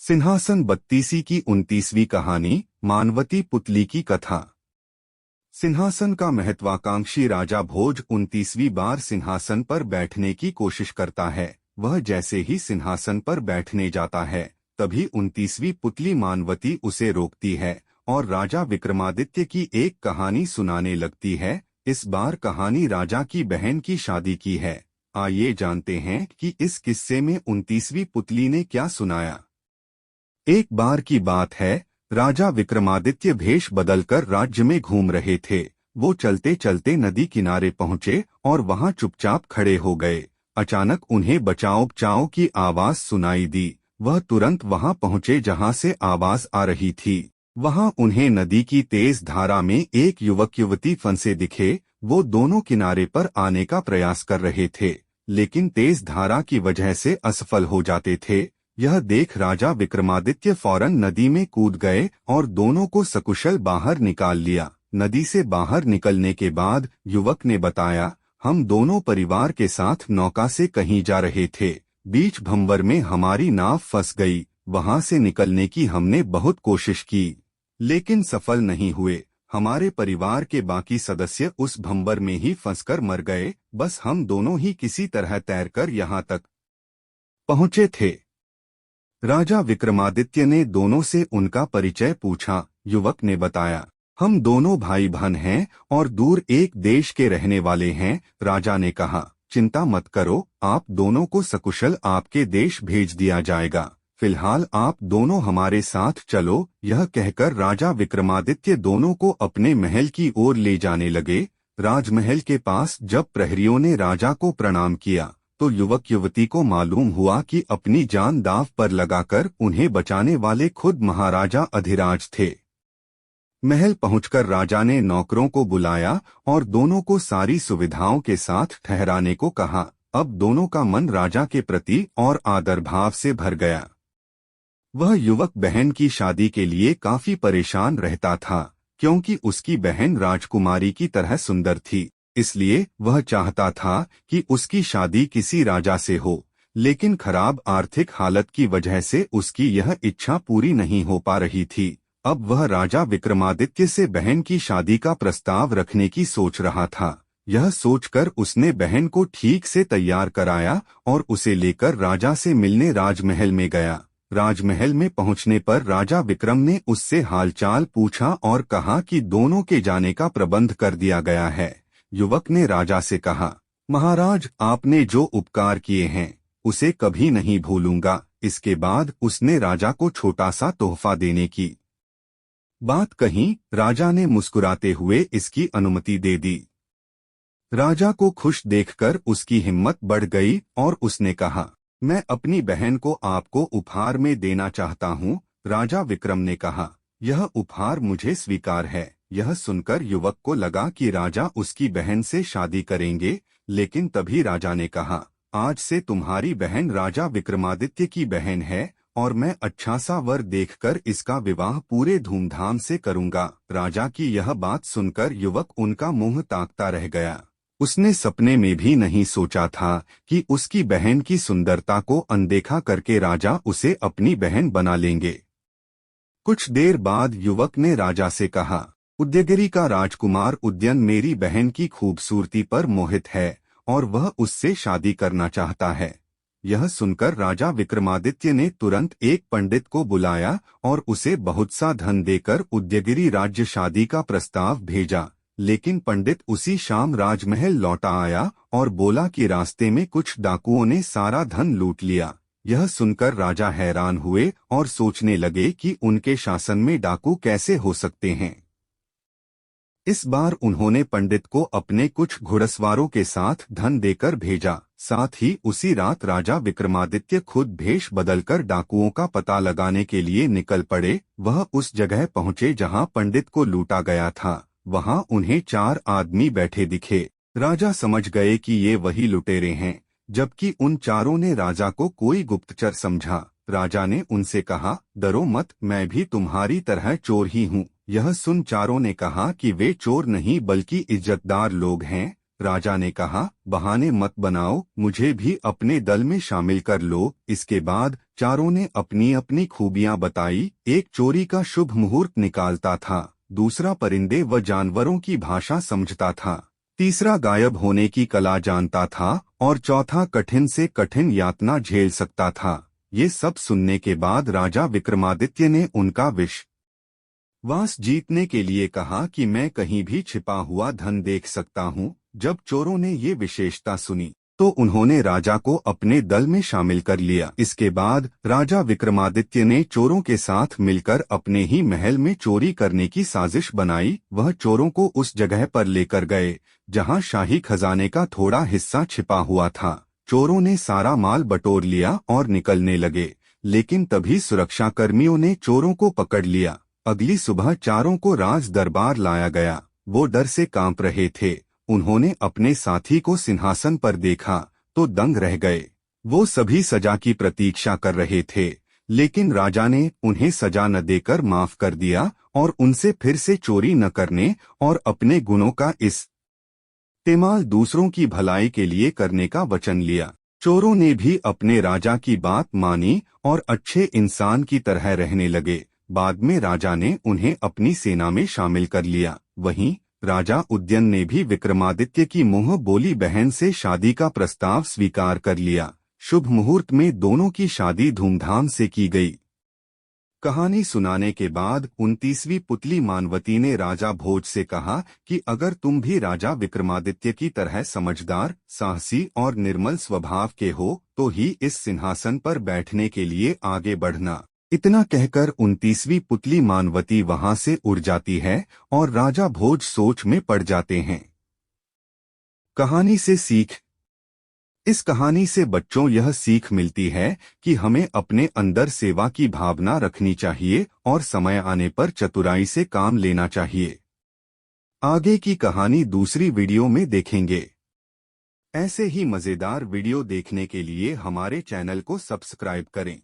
सिंहासन बत्तीसी की 29वीं कहानी, मानवती पुतली की कथा। सिंहासन का महत्वाकांक्षी राजा भोज 29वीं बार सिंहासन पर बैठने की कोशिश करता है। वह जैसे ही सिंहासन पर बैठने जाता है, तभी 29वीं पुतली मानवती उसे रोकती है और राजा विक्रमादित्य की एक कहानी सुनाने लगती है। इस बार कहानी राजा की बहन की शादी की है। आइए जानते हैं कि इस किस्से में 29वीं पुतली ने क्या सुनाया। एक बार की बात है, राजा विक्रमादित्य भेष बदलकर राज्य में घूम रहे थे। वो चलते चलते नदी किनारे पहुंचे और वहां चुपचाप खड़े हो गए। अचानक उन्हें बचाओ बचाओ की आवाज सुनाई दी। वह तुरंत वहां पहुंचे जहां से आवाज आ रही थी। वहां उन्हें नदी की तेज धारा में एक युवक युवती फंसे दिखे। वो दोनों किनारे पर आने का प्रयास कर रहे थे, लेकिन तेज धारा की वजह से असफल हो जाते थे। यह देख राजा विक्रमादित्य फौरन नदी में कूद गए और दोनों को सकुशल बाहर निकाल लिया। नदी से बाहर निकलने के बाद युवक ने बताया, हम दोनों परिवार के साथ नौका से कहीं जा रहे थे। बीच भंवर में हमारी नाव फंस गई। वहां से निकलने की हमने बहुत कोशिश की, लेकिन सफल नहीं हुए। हमारे परिवार के बाकी सदस्य उस भंवर में ही फंसकर मर गए। बस हम दोनों ही किसी तरह तैरकर यहाँ तक पहुँचे थे। राजा विक्रमादित्य ने दोनों से उनका परिचय पूछा। युवक ने बताया, हम दोनों भाई बहन हैं और दूर एक देश के रहने वाले हैं। राजा ने कहा, चिंता मत करो, आप दोनों को सकुशल आपके देश भेज दिया जाएगा। फिलहाल आप दोनों हमारे साथ चलो। यह कहकर राजा विक्रमादित्य दोनों को अपने महल की ओर ले जाने लगे। राजमहल के पास जब प्रहरियों ने राजा को प्रणाम किया, तो युवक युवती को मालूम हुआ कि अपनी जान दांव पर लगाकर उन्हें बचाने वाले खुद महाराजा अधिराज थे। महल पहुंचकर राजा ने नौकरों को बुलाया और दोनों को सारी सुविधाओं के साथ ठहराने को कहा। अब दोनों का मन राजा के प्रति और आदर भाव से भर गया। वह युवक बहन की शादी के लिए काफी परेशान रहता था, क्योंकि उसकी बहन राजकुमारी की तरह सुंदर थी। इसलिए वह चाहता था कि उसकी शादी किसी राजा से हो, लेकिन खराब आर्थिक हालत की वजह से उसकी यह इच्छा पूरी नहीं हो पा रही थी। अब वह राजा विक्रमादित्य से बहन की शादी का प्रस्ताव रखने की सोच रहा था। यह सोचकर उसने बहन को ठीक से तैयार कराया और उसे लेकर राजा से मिलने राजमहल में गया। राजमहल में पहुंचने पर राजा विक्रम ने उससे हालचाल पूछा और कहा कि दोनों के जाने का प्रबंध कर दिया गया है। युवक ने राजा से कहा, महाराज, आपने जो उपकार किए हैं उसे कभी नहीं भूलूंगा। इसके बाद उसने राजा को छोटा सा तोहफा देने की बात कही। राजा ने मुस्कुराते हुए इसकी अनुमति दे दी। राजा को खुश देखकर उसकी हिम्मत बढ़ गई और उसने कहा, मैं अपनी बहन को आपको उपहार में देना चाहता हूँ। राजा विक्रम ने कहा, यह उपहार मुझे स्वीकार है। यह सुनकर युवक को लगा कि राजा उसकी बहन से शादी करेंगे, लेकिन तभी राजा ने कहा, आज से तुम्हारी बहन राजा विक्रमादित्य की बहन है और मैं अच्छा सा वर देखकर इसका विवाह पूरे धूमधाम से करूंगा। राजा की यह बात सुनकर युवक उनका मुंह ताकता रह गया। उसने सपने में भी नहीं सोचा था कि उसकी बहन की सुंदरता को अनदेखा करके राजा उसे अपनी बहन बना लेंगे। कुछ देर बाद युवक ने राजा से कहा, उदयगिरी का राजकुमार उदयन मेरी बहन की खूबसूरती पर मोहित है और वह उससे शादी करना चाहता है। यह सुनकर राजा विक्रमादित्य ने तुरंत एक पंडित को बुलाया और उसे बहुत सा धन देकर उदयगिरी राज्य शादी का प्रस्ताव भेजा। लेकिन पंडित उसी शाम राजमहल लौटा आया और बोला कि रास्ते में कुछ डाकुओं ने सारा धन लूट लिया। यह सुनकर राजा हैरान हुए और सोचने लगे कि उनके शासन में डाकू कैसे हो सकते हैं। इस बार उन्होंने पंडित को अपने कुछ घुड़सवारों के साथ धन देकर भेजा। साथ ही उसी रात राजा विक्रमादित्य खुद भेष बदलकर डाकुओं का पता लगाने के लिए निकल पड़े। वह उस जगह पहुंचे जहां पंडित को लूटा गया था। वहां उन्हें 4 आदमी बैठे दिखे। राजा समझ गए कि ये वही लुटेरे हैं, जबकि उन चारों ने राजा को कोई गुप्तचर समझा। राजा ने उनसे कहा, डरो मत, मैं भी तुम्हारी तरह चोर ही हूँ। यह सुन चारों ने कहा कि वे चोर नहीं बल्कि इज्जतदार लोग हैं। राजा ने कहा, बहाने मत बनाओ, मुझे भी अपने दल में शामिल कर लो। इसके बाद चारों ने अपनी अपनी खूबियां बताई। एक चोरी का शुभ मुहूर्त निकालता था, दूसरा परिंदे व जानवरों की भाषा समझता था, तीसरा गायब होने की कला जानता था और चौथा कठिन से कठिन यातना झेल सकता था। ये सब सुनने के बाद राजा विक्रमादित्य ने उनका विश्वास जीतने के लिए कहा कि मैं कहीं भी छिपा हुआ धन देख सकता हूँ। जब चोरों ने ये विशेषता सुनी तो उन्होंने राजा को अपने दल में शामिल कर लिया। इसके बाद राजा विक्रमादित्य ने चोरों के साथ मिलकर अपने ही महल में चोरी करने की साजिश बनाई। वह चोरों को उस जगह पर लेकर गए जहां शाही खजाने का थोड़ा हिस्सा छिपा हुआ था। चोरों ने सारा माल बटोर लिया और निकलने लगे, लेकिन तभी सुरक्षाकर्मियों ने चोरों को पकड़ लिया। अगली सुबह चारों को राज दरबार लाया गया। वो डर से कांप रहे थे। उन्होंने अपने साथी को सिंहासन पर देखा तो दंग रह गए। वो सभी सजा की प्रतीक्षा कर रहे थे, लेकिन राजा ने उन्हें सजा न देकर माफ कर दिया और उनसे फिर से चोरी न करने और अपने गुणों का इस्तेमाल दूसरों की भलाई के लिए करने का वचन लिया। चोरों ने भी अपने राजा की बात मानी और अच्छे इंसान की तरह रहने लगे। बाद में राजा ने उन्हें अपनी सेना में शामिल कर लिया। वहीं राजा उदयन ने भी विक्रमादित्य की मुंह बोली बहन से शादी का प्रस्ताव स्वीकार कर लिया। शुभ मुहूर्त में दोनों की शादी धूमधाम से की गई। कहानी सुनाने के बाद 29वीं पुतली मानवती ने राजा भोज से कहा कि अगर तुम भी राजा विक्रमादित्य की तरह समझदार, साहसी और निर्मल स्वभाव के हो तो ही इस सिंहासन पर बैठने के लिए आगे बढ़ना। इतना कहकर 29वीं पुतली मानवती वहां से उड़ जाती है और राजा भोज सोच में पड़ जाते हैं। कहानी से सीख। इस कहानी से बच्चों यह सीख मिलती है कि हमें अपने अंदर सेवा की भावना रखनी चाहिए और समय आने पर चतुराई से काम लेना चाहिए। आगे की कहानी दूसरी वीडियो में देखेंगे। ऐसे ही मजेदार वीडियो देखने के लिए हमारे चैनल को सब्सक्राइब करें।